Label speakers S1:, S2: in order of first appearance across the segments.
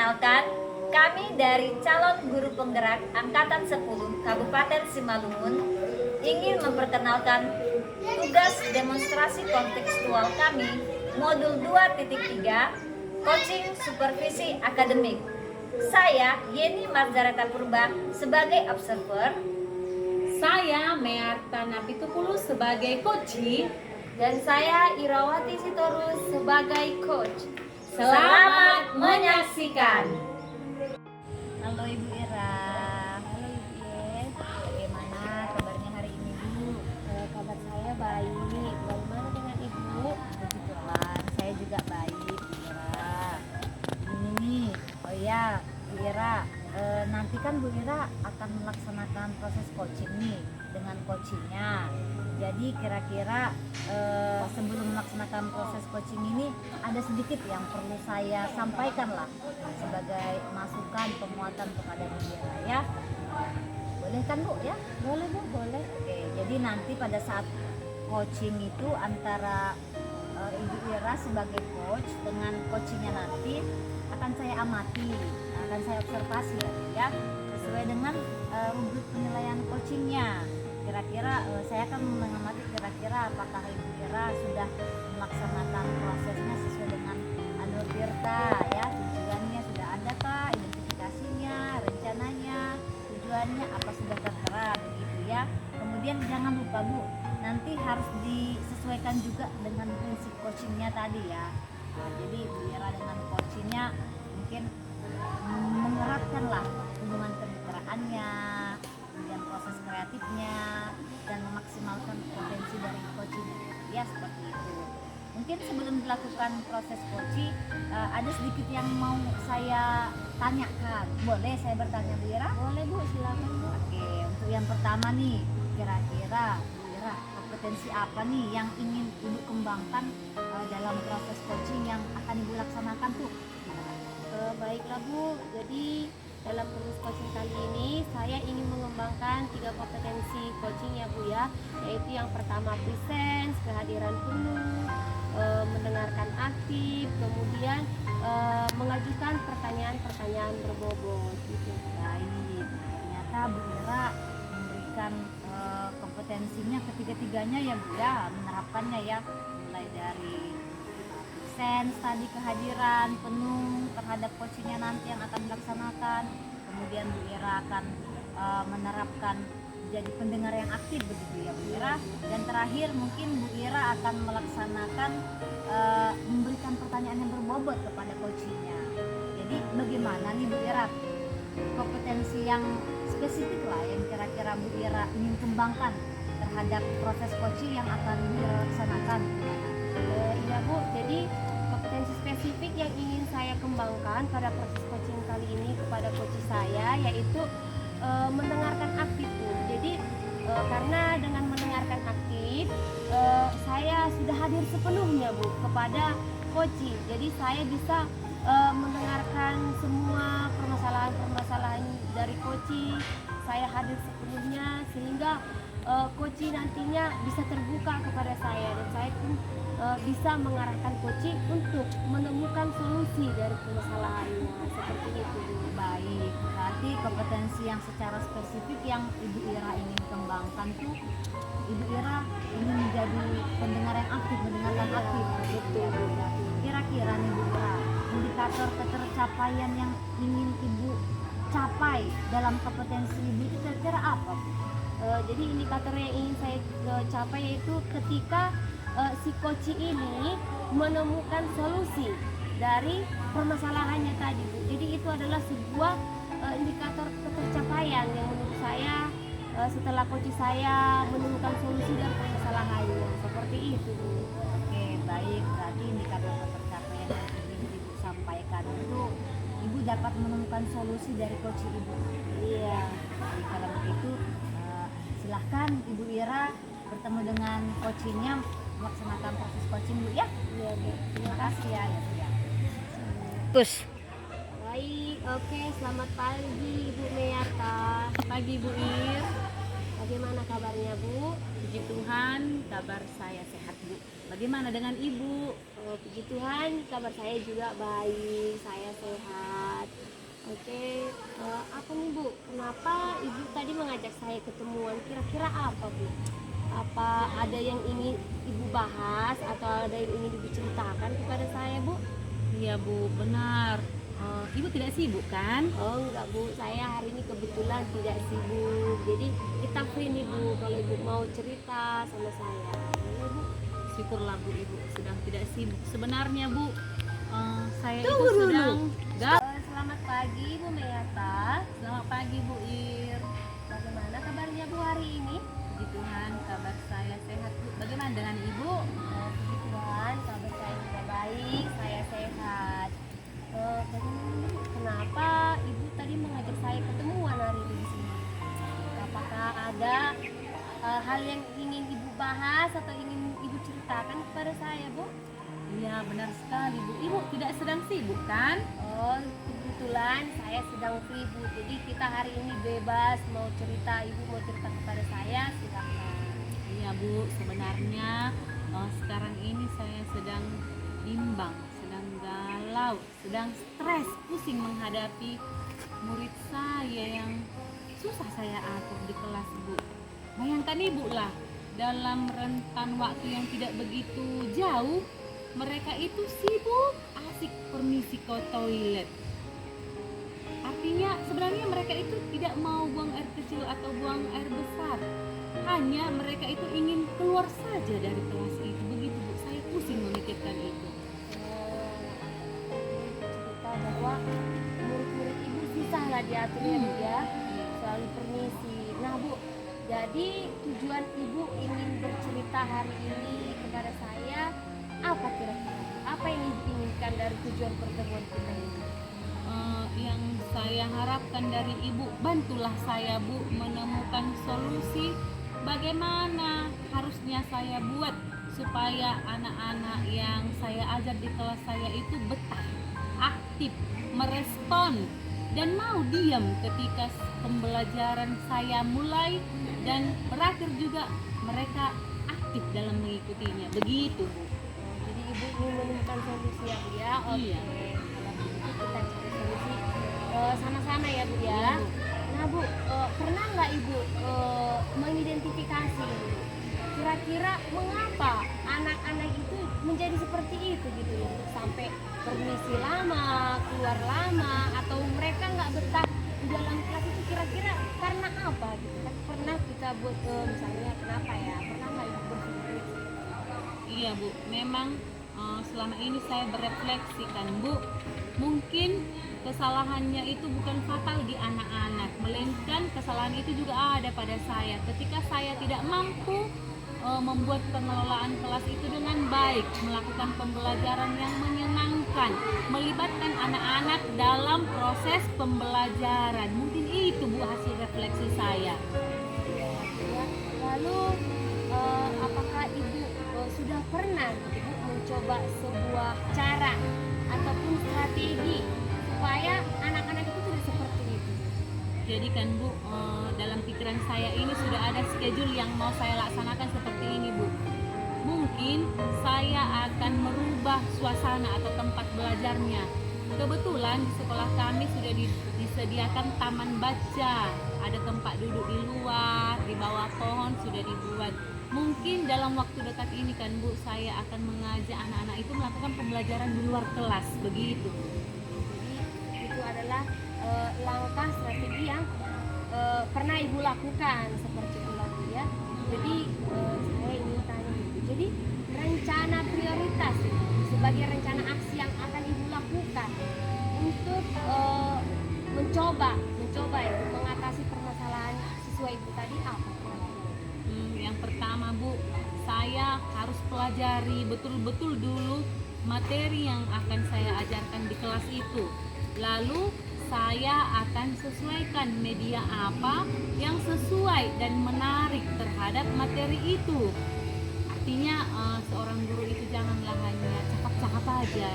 S1: Perkenalkan, kami dari calon guru penggerak Angkatan 10 Kabupaten Simalungun ingin memperkenalkan tugas demonstrasi kontekstual kami modul 2.3 Coaching Supervisi Akademik. Saya Yeni Marzareta Purba sebagai observer.
S2: Saya Mearta Napitupulu sebagai coach.
S1: Dan saya Irawati Sitorus sebagai coach.
S2: Selamat menyaksikan.
S1: Halo Ibu Ira.
S3: Halo Ibu Yes,
S1: Bagaimana kabarnya hari ini Bu?
S3: kabar saya baik. Bagaimana dengan Ibu?
S1: Puji Tuhan, saya juga baik Bu Ira. Ini nih, oh ya Bu Ira, nanti kan Bu Ira akan melaksanakan proses coaching nih dengan coachingnya. Jadi kira-kira sebelum melaksanakan proses coaching ini ada sedikit yang perlu saya sampaikan lah sebagai masukan penguatan kepada Bu Ira ya. Boleh kan Bu ya?
S3: Boleh Bu, boleh.
S1: Oke, jadi nanti pada saat coaching itu antara Ibu Ira sebagai coach dengan coachingnya nanti akan saya amati, akan saya observasi ya, sesuai dengan rubrik penilaian coachingnya. Kira-kira saya akan mengamati kira-kira apakah Ibu Ira sudah melaksanakan prosesnya sesuai dengan Alur Tirta ya, tujuannya sudah ada kah, identifikasinya, rencananya, tujuannya apa sudah tertera begitu ya. Kemudian jangan lupa Bu, nanti harus disesuaikan juga dengan prinsip coachingnya tadi ya. Nah, jadi Bu Ira dengan coachingnya mungkin mengeratkanlah hubungan kemitraannya, kemudian proses kreatifnya, dan memaksimalkan potensi dari coaching ya, seperti itu. Mungkin sebelum dilakukan proses coaching ada sedikit yang mau saya tanyakan. Boleh saya bertanya Bu Ira?
S3: Boleh Bu, silakan Bu.
S1: Oke, untuk yang pertama nih, kira-kira Bu Ira kompetensi apa nih yang ingin Ibu kembangkan dalam proses coaching yang akan Ibu laksanakan tuh?
S3: Baiklah Bu, jadi dalam proses coaching kali ini saya ingin mengembangkan 3 kompetensi coaching ya Bu ya, yaitu yang pertama presence, kehadiran penuh, mendengarkan aktif, kemudian mengajukan pertanyaan-pertanyaan berbobot gitu.
S1: Baik, ternyata Bu Ira memberikan kompetensinya ketiga-tiganya ya Bu ya, menerapkannya ya, mulai dari sense tadi, kehadiran penuh terhadap coachingnya nanti yang akan dilaksanakan, kemudian Bu Ira akan menerapkan jadi pendengar yang aktif begitu ya Bu Ira, dan terakhir mungkin Bu Ira akan melaksanakan memberikan pertanyaan yang berbobot kepada coachingnya. Jadi bagaimana nih Bu Ira kompetensi yang spesifik lah yang kira-kira Bu Ira ingin kembangkan terhadap proses coaching yang akan Bu Ira laksanakan?
S3: Iya Bu, jadi kompetensi spesifik yang ingin saya kembangkan pada proses coaching kali ini kepada coach saya yaitu mendengarkan aktif Bu. Jadi karena dengan mendengarkan aktif saya sudah hadir sepenuhnya Bu kepada coaching. Jadi saya bisa mendengarkan semua permasalahan-permasalahan dari coaching. Saya hadir sepenuhnya sehingga coaching nantinya bisa terbuka kepada saya, dan saya pun bisa mengarahkan coaching untuk menemukan solusi dari permasalahannya, seperti itu Bu.
S1: Baik, berarti kompetensi yang secara spesifik yang Ibu Ira ingin kembangkan tuh Ibu Ira ingin menjadi pendengar yang aktif, mendengarkan aktif.
S3: Betul.
S1: Kira-kira nih Bu Ira, indikator ketercapaian yang ingin Ibu capai dalam kompetensi Ibu itu kira-kira apa Bu?
S3: Jadi indikator yang ingin saya capai yaitu ketika si coach ini menemukan solusi dari permasalahannya tadi Bu. Jadi itu adalah sebuah indikator ketercapaian yang menurut saya setelah coach saya menemukan solusi dari permasalahannya, seperti itu Bu.
S1: Oke, baik, berarti indikator ketercapaian yang ingin Ibu sampaikan itu Ibu dapat menemukan solusi dari coach Ibu.
S3: Iya.
S1: Jadi kalau begitu silahkan Ibu Ira bertemu dengan coachingnya melaksanakan proses coaching Bu ya.
S3: Iya Bu.
S1: Terima kasih ya Bu ya.
S3: Baik, oke, selamat pagi Ibu Mearta.
S2: Pagi Bu Ir.
S3: Bagaimana kabarnya Bu?
S2: Puji Tuhan, kabar saya sehat Bu. Bagaimana dengan Ibu?
S3: Puji Tuhan, kabar saya juga baik, saya sehat. Oke, apa nih Bu? Kenapa Ibu tadi mengajak saya ketemuan? Kira-kira apa Bu? Apa ada yang ingin Ibu bahas atau ada yang ingin Ibu ceritakan kepada saya Bu?
S2: Iya Bu, benar. Ibu tidak sibuk kan?
S3: Oh enggak Bu, saya hari ini kebetulan tidak sibuk. Jadi kita free nih Bu, kalau Ibu mau cerita sama saya. Boleh Bu?
S2: Syukurlah Bu, Ibu sedang tidak sibuk. Sebenarnya Bu, saya
S3: Tunggu
S2: itu
S3: dulu.
S2: sedang
S3: Selamat pagi Bu Meyata.
S2: Selamat pagi Bu Ir.
S3: Bagaimana kabarnya Bu hari ini?
S2: Puji Tuhan, kabar saya sehat Bu. Bagaimana dengan Ibu?
S3: Puji Tuhan, kabar saya juga baik, saya sehat. Bagaimana Bu? Kenapa Ibu tadi mengajak saya ketemuan hari ini di sini? Apakah ada hal yang ingin Ibu bahas atau ingin Ibu ceritakan kepada saya Bu?
S2: Iya benar sekali Bu. Ibu tidak sedang sibuk kan?
S3: Oh, kebetulan saya sedang free Bu. Jadi kita hari ini bebas mau cerita, Ibu mau cerita kepada saya, silakan.
S2: Iya Bu, sebenarnya sekarang ini saya sedang bimbang, sedang galau, sedang stres, pusing menghadapi murid saya yang susah saya atur di kelas Bu. Bayangkan Ibu lah, dalam rentan waktu yang tidak begitu jauh, mereka itu sibuk asik permisi ke toilet. Artinya sebenarnya mereka itu tidak mau buang air kecil atau buang air besar. Hanya mereka itu ingin keluar saja dari kelas itu. Begitu Bu, saya pusing memikirkan itu.
S3: Cerita bahwa murid-murid Ibu susah lah diatur ya Bu ya, selalu permisi. Nah Bu, jadi tujuan Ibu ingin bercerita hari ini kepada saya apa kira-kira? Apa yang Ibu inginkan dari tujuan pertemuan kita ini?
S2: Yang saya harapkan dari Ibu, bantulah saya Bu menemukan solusi bagaimana harusnya saya buat supaya anak-anak yang saya ajar di kelas saya itu betah, aktif, merespon dan mau diam ketika pembelajaran saya mulai dan berakhir juga mereka aktif dalam mengikutinya. Begitu Bu.
S3: Jadi Ibu ingin menemukan solusi ya Bu ya? Oke.
S2: Iya.
S3: Kalau begitu kita cari solusi sama-sama ya Bu ya.
S2: Iya, Bu.
S3: Nah Bu, pernah nggak Ibu mengidentifikasi Bu, kira-kira mengapa anak-anak itu menjadi seperti itu gitu ya, sampai permisi lama, keluar lama, atau mereka nggak betah di dalam kelas itu, kira-kira karena apa gitu kan? Pernah kita buat misalnya kenapa ya? Pernah nggak Ibu berpikir?
S2: Iya Bu, memang selama ini saya berefleksi kan Bu, mungkin kesalahannya itu bukan fatal di anak-anak, melainkan kesalahan itu juga ada pada saya ketika saya tidak mampu membuat pengelolaan kelas itu dengan baik, melakukan pembelajaran yang menyenangkan, melibatkan anak-anak dalam proses pembelajaran. Mungkin itu Bu hasil refleksi saya.
S3: Ya. Lalu apakah Ibu sudah pernah Ibu mencoba sebuah cara ataupun strategi supaya anak-anak itu tidak seperti itu?
S2: Jadi kan Bu, dalam pikiran saya ini sudah ada schedule yang mau saya laksanakan seperti ini Bu. Mungkin saya akan merubah suasana atau tempat belajarnya. Kebetulan di sekolah kami sudah disediakan taman baca, ada tempat duduk di luar, di bawah pohon sudah dibuat. Mungkin dalam waktu dekat ini kan Bu, saya akan mengajak anak-anak itu melakukan pembelajaran di luar kelas, begitu.
S3: Jadi itu adalah langkah strategi yang pernah Ibu lakukan seperti itu lagi ya. Jadi saya ingin tanya Ibu, jadi rencana prioritas sebagai rencana aksi yang akan Ibu lakukan untuk mencoba ya mengatasi permasalahan siswa Ibu tadi apa?
S2: Yang pertama Bu, saya harus pelajari betul-betul dulu materi yang akan saya ajarkan di kelas itu. Lalu saya akan sesuaikan media apa yang sesuai dan menarik terhadap materi itu. Artinya seorang guru itu janganlah hanya cakap-cakap aja,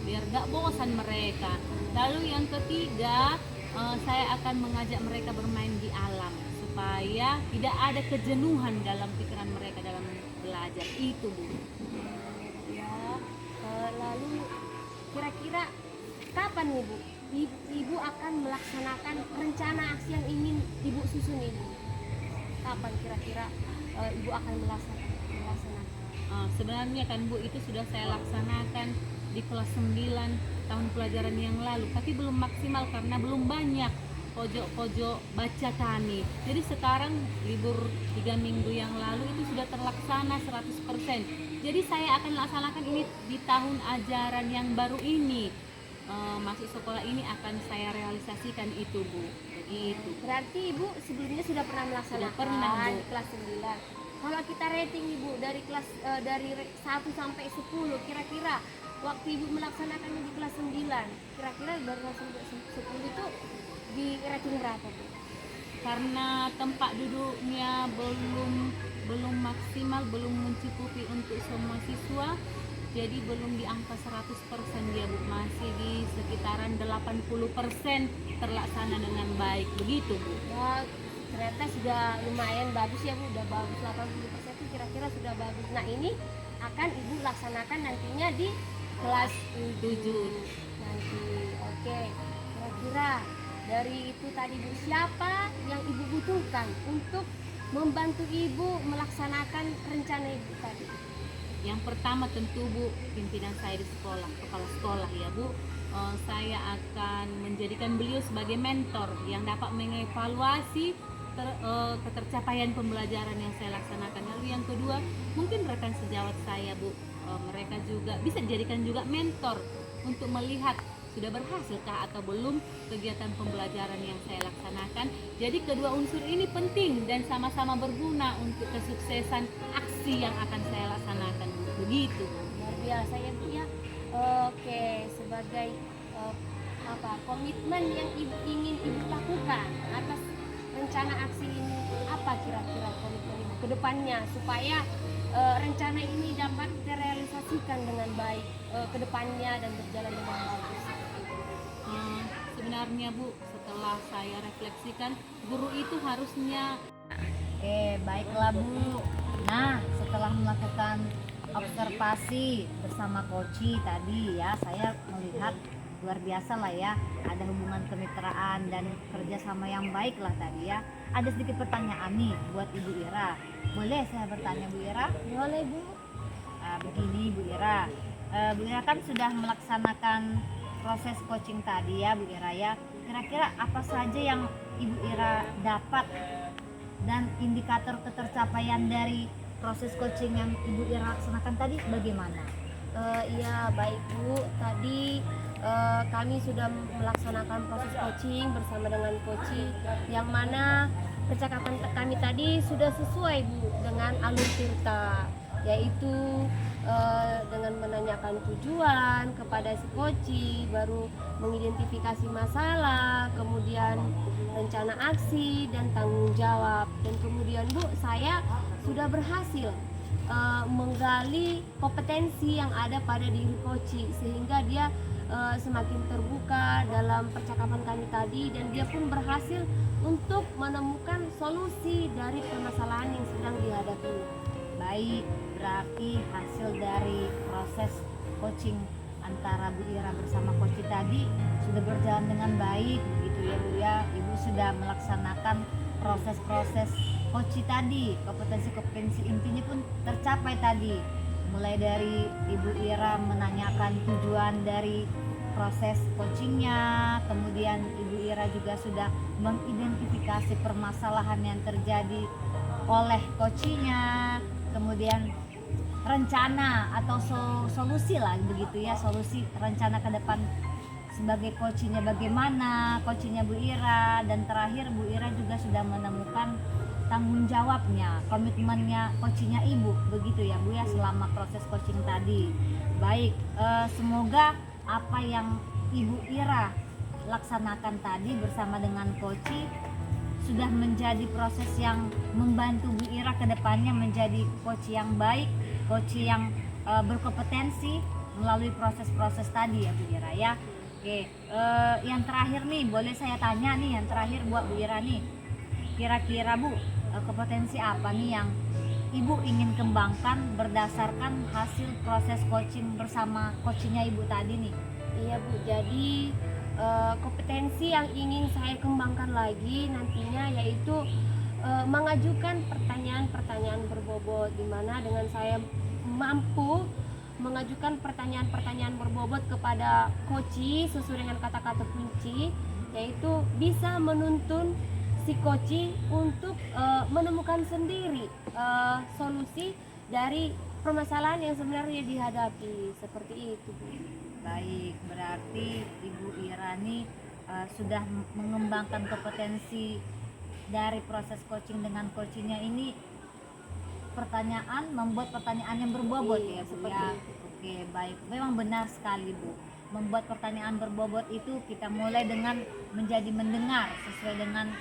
S2: biar gak bosan mereka. Lalu yang ketiga, saya akan mengajak mereka bermain di alam supaya tidak ada kejenuhan dalam pikiran mereka dalam belajar. Itu Bu.
S3: Ya, lalu kira-kira kapan nih Bu ibu akan melaksanakan rencana aksi yang ingin ibu susun ini? Kapan kira-kira ibu akan melaksanakan?
S2: Sebenarnya kan Bu, itu sudah saya laksanakan di kelas 9 tahun pelajaran yang lalu, tapi belum maksimal karena belum banyak pojok-pojok baca kami. Jadi sekarang libur 3 minggu yang lalu itu sudah terlaksana 100%. Jadi saya akan laksanakan ini di tahun ajaran yang baru ini. Masuk sekolah ini akan saya realisasikan itu Bu. Begitu.
S3: Berarti ibu sebelumnya sudah pernah melaksanakan
S2: Sudah pernah, Bu.
S3: di kelas 9. Kalau kita rating ibu dari kelas dari 1 sampai 10, kira-kira waktu ibu melaksanakannya di kelas 9, kira-kira dari kelas 10 itu di rating berapa Bu?
S2: Karena tempat duduknya belum maksimal, belum mencukupi untuk semua siswa, jadi belum di angka 100% dia Bu, masih di sekitaran 80% terlaksana dengan baik, begitu Bu.
S3: Ya, ternyata sudah lumayan bagus ya Bu, udah bagus 80% itu kira-kira sudah bagus. Nah, ini akan ibu laksanakan nantinya di kelas 7 nanti. Oke, kira-kira dari itu tadi Bu, siapa yang ibu butuhkan untuk membantu ibu melaksanakan rencana ibu tadi?
S2: Yang pertama tentu Bu, pimpinan saya di sekolah, kepala sekolah ya Bu. Saya akan menjadikan beliau sebagai mentor yang dapat mengevaluasi ketercapaian pembelajaran yang saya laksanakan. Lalu yang kedua, mungkin rekan sejawat saya Bu, mereka juga bisa dijadikan juga mentor untuk melihat sudah berhasilkah atau belum kegiatan pembelajaran yang saya laksanakan. Jadi kedua unsur ini penting dan sama-sama berguna untuk kesuksesan aksi yang akan saya laksanakan. Begitu.
S3: Luar biasa ya Bu ya. Oke, sebagai komitmen yang ingin ibu lakukan atas rencana aksi ini, apa kira-kira komitmen ibu ke depannya supaya rencana ini dapat terrealisasikan dengan baik ke depannya dan berjalan dengan bagus?
S2: Sebenarnya Bu, setelah saya refleksikan, guru itu harusnya
S1: Oke, baiklah Bu. Nah, setelah melakukan observasi bersama Koci tadi ya, saya melihat luar biasa lah ya, ada hubungan kemitraan dan kerjasama yang baik lah tadi ya. Ada sedikit pertanyaan nih buat Ibu Ira. Boleh saya bertanya Bu Ira?
S3: Boleh Bu.
S1: Begini Bu Ira, Bu Ira kan sudah melaksanakan proses coaching tadi ya Bu Ira ya. Kira-kira apa saja yang Ibu Ira dapat dan indikator ketercapaian dari proses coaching yang Ibu Ira laksanakan tadi bagaimana?
S3: Iya baik Bu, tadi kami sudah melaksanakan proses coaching bersama dengan Koci, yang mana percakapan kami tadi sudah sesuai Bu dengan alur cerita, yaitu dengan menanyakan tujuan kepada si Koci, baru mengidentifikasi masalah, kemudian rencana aksi dan tanggung jawab, dan kemudian Bu saya sudah berhasil menggali kompetensi yang ada pada diri Koci, sehingga dia semakin terbuka dalam percakapan kami tadi, dan dia pun berhasil untuk menemukan solusi dari permasalahan yang sedang dihadapinya.
S1: Baik, berarti hasil dari proses coaching antara Bu Ira bersama Koci tadi sudah berjalan dengan baik begitu ya Bu ya. Ibu sudah melaksanakan proses-proses Koci tadi, kompetensi-kompetensi intinya pun tercapai tadi. Mulai dari Ibu Ira menanyakan tujuan dari proses coachingnya, kemudian Ibu Ira juga sudah mengidentifikasi permasalahan yang terjadi oleh coachingnya, kemudian rencana atau solusi lah begitu ya, solusi rencana ke depan sebagai coachingnya bagaimana, coachingnya Bu Ira, dan terakhir Bu Ira juga sudah menemukan tanggung jawabnya, komitmennya coachingnya Ibu begitu ya Bu ya selama proses coaching tadi. Baik, semoga apa yang Ibu Ira laksanakan tadi bersama dengan Koci sudah menjadi proses yang membantu Bu Ira ke depannya menjadi coach yang baik, coach yang berkompetensi melalui proses-proses tadi ya Bu Ira ya. Oke, yang terakhir nih boleh saya tanya nih, yang terakhir buat Bu Ira nih, kira-kira Bu kompetensi apa nih yang Ibu ingin kembangkan berdasarkan hasil proses coaching bersama coachingnya Ibu tadi nih?
S3: Iya Bu, jadi kompetensi yang ingin saya kembangkan lagi nantinya, yaitu mengajukan pertanyaan-pertanyaan berbobot, di mana dengan saya mampu mengajukan pertanyaan-pertanyaan berbobot kepada coachi sesuai dengan kata-kata kunci, yaitu bisa menuntun si coachi untuk menemukan sendiri solusi dari permasalahan yang sebenarnya dihadapi, seperti itu, Bu.
S1: Baik, berarti Ibu Ira nih sudah mengembangkan kompetensi dari proses coaching dengan coachingnya ini, membuat pertanyaan yang berbobot
S3: Iya,
S1: ya Bu
S3: seperti
S1: ya.
S3: itu.
S1: Oke, baik, memang benar sekali Bu. Membuat pertanyaan berbobot itu kita mulai dengan menjadi mendengar sesuai dengan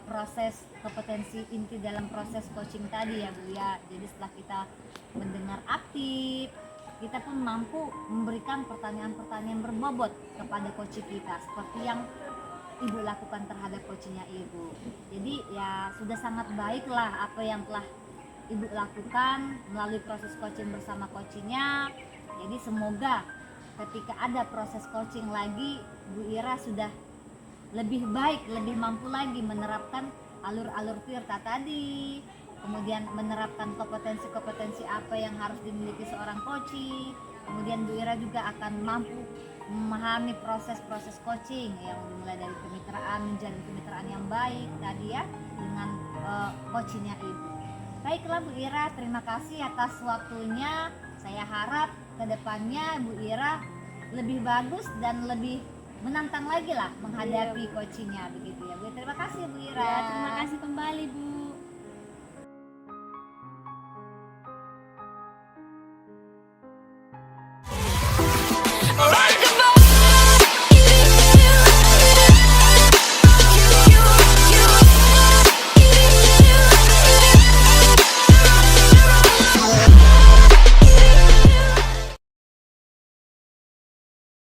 S1: proses kompetensi inti dalam proses coaching tadi ya Bu ya. Jadi setelah kita mendengar aktif, kita pun mampu memberikan pertanyaan-pertanyaan berbobot kepada coach kita seperti yang Ibu lakukan terhadap coachingnya Ibu. Jadi ya sudah sangat baiklah apa yang telah Ibu lakukan melalui proses coaching bersama coachingnya. Jadi semoga ketika ada proses coaching lagi, Bu Ira sudah lebih baik, lebih mampu lagi menerapkan alur-alur Tirta tadi, kemudian menerapkan kompetensi-kompetensi apa yang harus dimiliki seorang coaching. Kemudian Bu Ira juga akan mampu memahami proses-proses coaching yang dimulai dari kemitraan, menjalin kemitraan yang baik tadi ya dengan coachingnya Ibu. Baiklah Bu Ira, terima kasih atas waktunya. Saya harap kedepannya Bu Ira lebih bagus dan lebih menantang lagi lah menghadapi coachingnya begitu ya Bu. Terima kasih Bu Ira.
S3: Ya, terima kasih kembali, Bu.